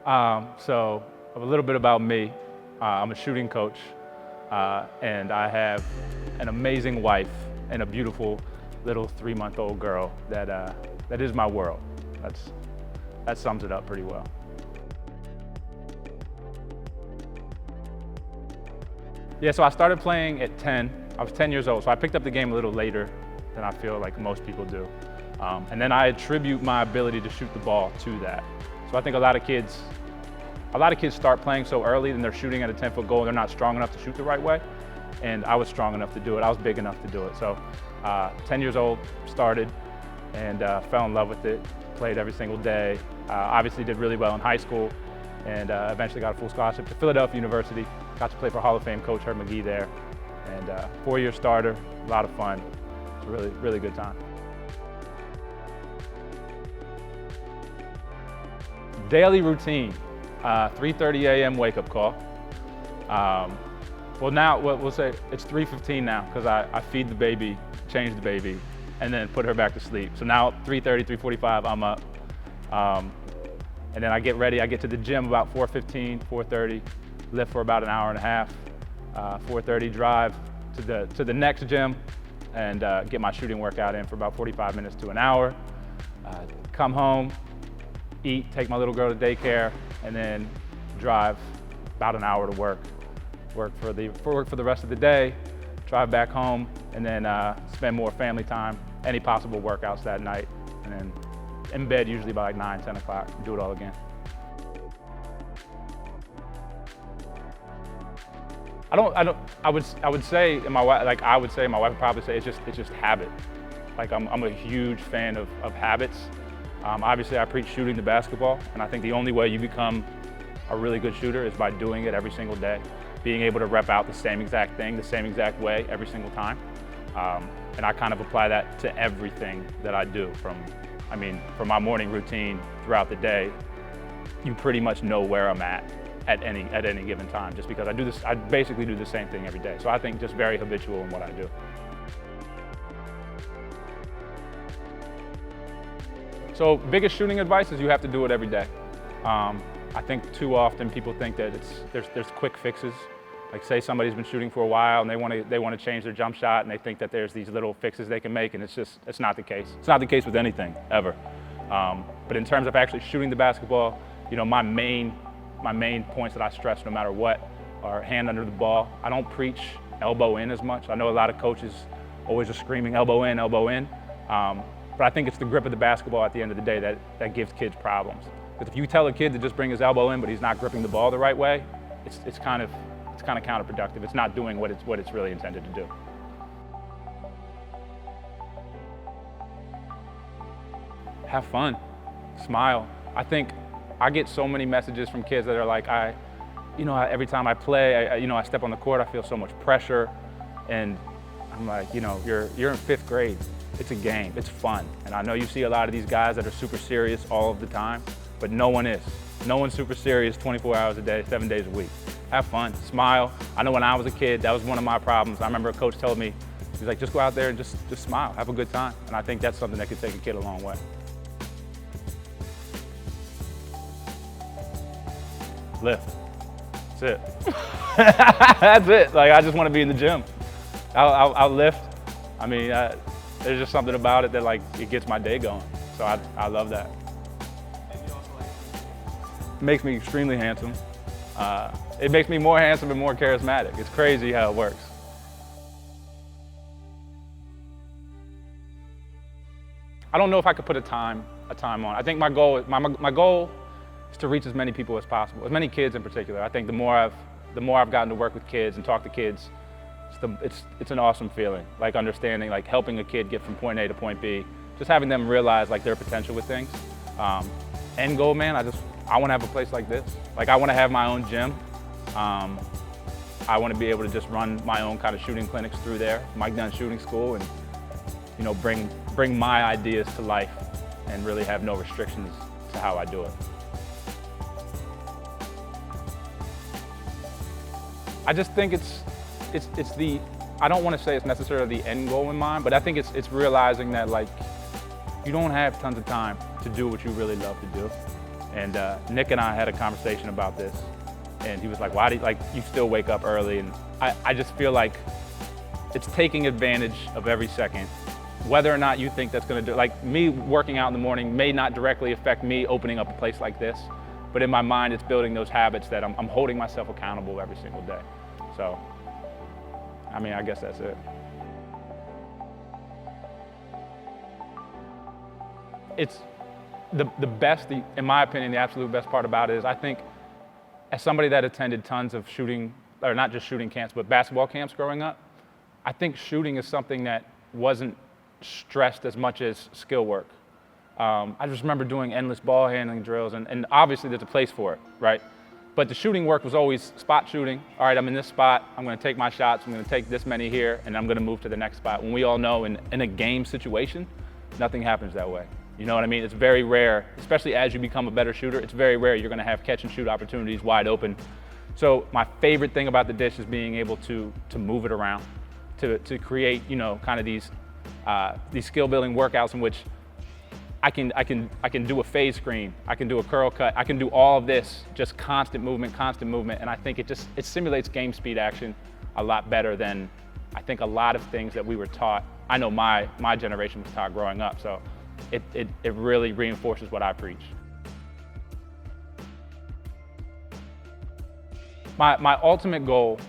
So a little bit about me. I'm a shooting coach, and I have an amazing wife and a beautiful little 3-month-old girl that is my world. That sums it up pretty well. Yeah, so I started playing at 10. I was 10 years old, so I picked up the game a little later than I feel like most people do. And then I attribute my ability to shoot the ball to that. So I think a lot of kids start playing so early and they're shooting at a 10-foot goal and they're not strong enough to shoot the right way. And I was strong enough to do it. I was big enough to do it. So 10 years old, started and fell in love with it, played every single day. Obviously did really well in high school and eventually got a full scholarship to Philadelphia University. Got to play for Hall of Fame coach Herb McGee there. And 4-year starter, a lot of fun. It's a really, really good time. Daily routine, 3:30 a.m. wake-up call. Well, now we'll say it's 3:15 now because I feed the baby, change the baby, and then put her back to sleep. So now 3:30, 3:45, I'm up. And then I get ready. I get to the gym about 4:15, 4:30, lift for about an hour and a half. 4:30 drive to the next gym and get my shooting workout in for about 45 minutes to an hour. Come home, eat, take my little girl to daycare, and then drive about an hour to work. Work for the rest of the day, drive back home, and then spend more family time, any possible workouts that night, and then in bed usually by like 9, 10 o'clock, do it all again. I would say my wife would probably say it's just habit. Like I'm a huge fan of habits. Obviously I preach shooting the basketball, and I think the only way you become a really good shooter is by doing it every single day. Being able to rep out the same exact thing, the same exact way every single time. And I kind of apply that to everything that I do from my morning routine throughout the day. You pretty much know where I'm at any given time, just because I basically do the same thing every day. So I think just very habitual in what I do. So biggest shooting advice is you have to do it every day. I think too often people think that there's quick fixes. Like say somebody's been shooting for a while and they want to change their jump shot and they think that there's these little fixes they can make, and it's not the case. It's not the case with anything ever. But in terms of actually shooting the basketball, my main points that I stress no matter what are hand under the ball. I don't preach elbow in as much. I know a lot of coaches always are screaming elbow in, elbow in. But I think it's the grip of the basketball at the end of the day that gives kids problems. Because if you tell a kid to just bring his elbow in, but he's not gripping the ball the right way, it's kind of counterproductive. It's not doing what it's really intended to do. Have fun, smile. I think I get so many messages from kids that are like, every time I play, I step on the court, I feel so much pressure, and I'm like, you're in 5th grade. It's a game, it's fun. And I know you see a lot of these guys that are super serious all of the time, but no one is. No one's super serious 24 hours a day, 7 days a week. Have fun, smile. I know when I was a kid, that was one of my problems. I remember a coach told me, he's like, just go out there and just smile, have a good time. And I think that's something that could take a kid a long way. Lift, that's it. That's it, like I just want to be in the gym. I'll lift. There's just something about it that it gets my day going. So I love that. It makes me extremely handsome. It makes me more handsome and more charismatic. It's crazy how it works. I don't know if I could put a time on. I think my goal is to reach as many people as possible, as many kids in particular. I think the more I've gotten to work with kids and talk to kids, it's an awesome feeling. Like understanding, like helping a kid get from point A to point B, just having them realize their potential with things. End goal, man, I want to have a place like this. Like I want to have my own gym. I want to be able to just run my own kind of shooting clinics through there, Mike Dunn Shooting School, and bring my ideas to life and really have no restrictions to how I do it. I just think I don't want to say it's necessarily the end goal in mind, but I think it's realizing that you don't have tons of time to do what you really love to do. And Nick and I had a conversation about this, and he was like, why do you still wake up early? And I just feel like it's taking advantage of every second. Whether or not you think that's gonna do, like me working out in the morning may not directly affect me opening up a place like this, but in my mind it's building those habits that I'm holding myself accountable every single day. So, I mean, I guess that's it. It's the best, in my opinion, the absolute best part about it is I think as somebody that attended tons of shooting, or not just shooting camps, but basketball camps growing up, I think shooting is something that wasn't stressed as much as skill work. I just remember doing endless ball handling drills, and obviously there's a place for it, right? But the shooting work was always spot shooting. All right, I'm in this spot, I'm gonna take my shots, I'm gonna take this many here, and I'm gonna move to the next spot. When we all know in a game situation, nothing happens that way. You know what I mean? It's very rare, especially as you become a better shooter, it's very rare you're gonna have catch and shoot opportunities wide open. So my favorite thing about the dish is being able to move it around, to create, you know, kind of these skill building workouts in which I can do a phase screen, I can do a curl cut, I can do all of this, just constant movement, and I think it simulates game speed action a lot better than I think a lot of things that we were taught. I know my generation was taught growing up, so it really reinforces what I preach. My ultimate goal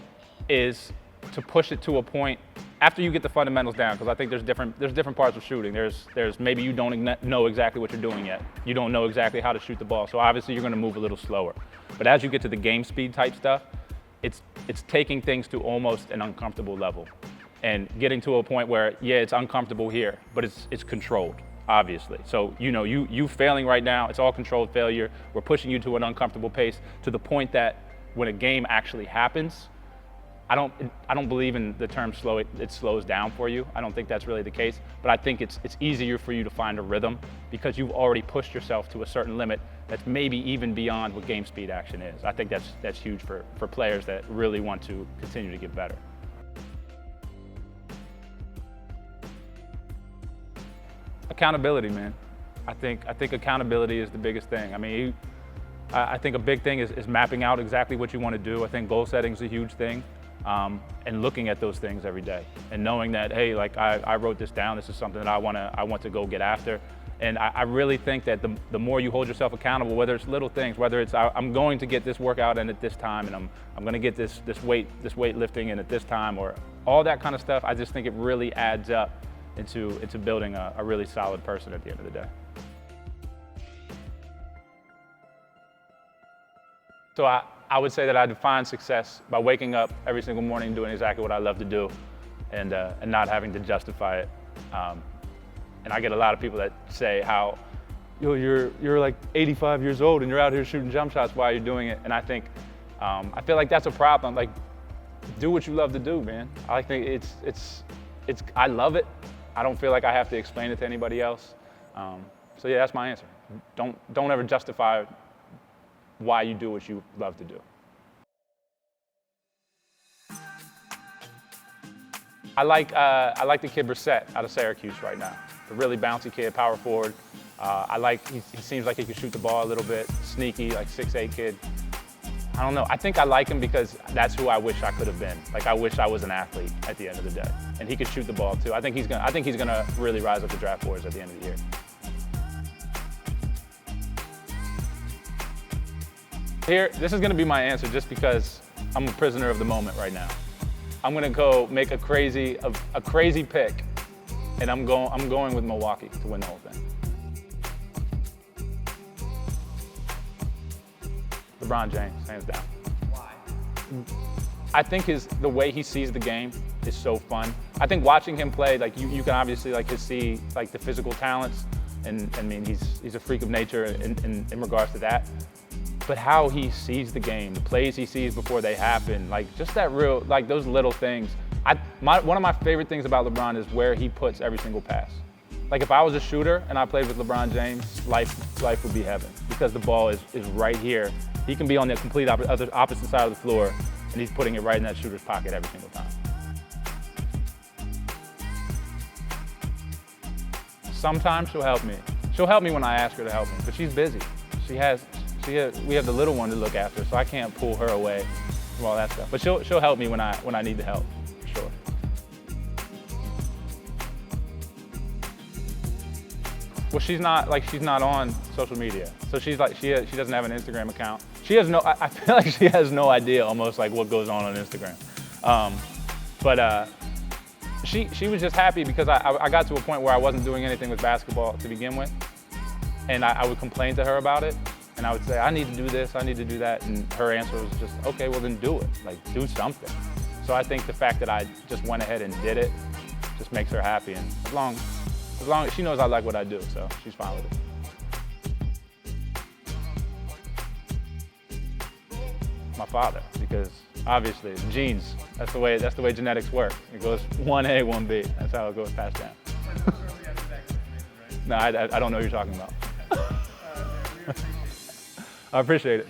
is to push it to a point after you get the fundamentals down, because I think there's different parts of shooting. There's maybe you don't know exactly what you're doing yet. You don't know exactly how to shoot the ball, so obviously you're going to move a little slower. But as you get to the game speed type stuff, it's taking things to almost an uncomfortable level and getting to a point where, yeah, it's uncomfortable here, but it's controlled, obviously. So you know, you failing right now, it's all controlled failure. We're pushing you to an uncomfortable pace to the point that when a game actually happens, I don't believe in the term slow, it slows down for you. I don't think that's really the case, but I think it's easier for you to find a rhythm because you've already pushed yourself to a certain limit that's maybe even beyond what game speed action is. I think that's huge for players that really want to continue to get better. Accountability, man. I think accountability is the biggest thing. I mean, I think a big thing is mapping out exactly what you want to do. I think goal setting is a huge thing. And looking at those things every day and knowing that, hey, like I wrote this down, this is something that I want to go get after. And I really think that the more you hold yourself accountable, whether it's little things, whether it's I'm going to get this workout in at this time, and I'm going to get this weight lifting in at this time, or all that kind of stuff, I just think it really adds up into building a really solid person at the end of the day. So I would say that I define success by waking up every single morning doing exactly what I love to do and not having to justify it. And I get a lot of people that say how, yo, you're like 85 years old and you're out here shooting jump shots while you're doing it. And I think, I feel like that's a problem. Like, do what you love to do, man. I think I love it. I don't feel like I have to explain it to anybody else. So yeah, that's my answer. Don't ever justify why you do what you love to do. I like the kid Brissett out of Syracuse right now. A really bouncy kid, power forward. He seems like he can shoot the ball a little bit, sneaky, like 6'8" kid. I don't know, I think I like him because that's who I wish I could have been. Like, I wish I was an athlete at the end of the day. And he could shoot the ball too. I think he's gonna really rise up the draft boards at the end of the year. This is gonna be my answer just because I'm a prisoner of the moment right now. I'm gonna go make a crazy pick, and I'm going with Milwaukee to win the whole thing. LeBron James, hands down. Why? I think the way he sees the game is so fun. I think watching him play, like you can obviously see like the physical talents, and I mean he's a freak of nature in regards to that. But how he sees the game, the plays he sees before they happen, like just that real, like those little things. One of my favorite things about LeBron is where he puts every single pass. Like if I was a shooter and I played with LeBron James, life would be heaven because the ball is right here. He can be on the complete opposite side of the floor, and he's putting it right in that shooter's pocket every single time. Sometimes she'll help me. She'll help me when I ask her to help me, but she's busy. we have the little one to look after, so I can't pull her away from all that stuff. But she'll help me when I need the help, for sure. Well, she's not on social media, so she doesn't have an Instagram account. She has no. I feel like she has no idea almost like what goes on Instagram. But she was just happy because I got to a point where I wasn't doing anything with basketball to begin with, and I would complain to her about it, and I would say I need to do this, I need to do that, and her answer was just, okay, well then do it, like do something. So I think the fact that I just went ahead and did it just makes her happy, and as long as she knows I like what I do, so she's fine with it. My father, because obviously genes, that's the way genetics work. It goes 1A, 1B. That's how it goes passed down. No, I don't know what you're talking about. I appreciate it.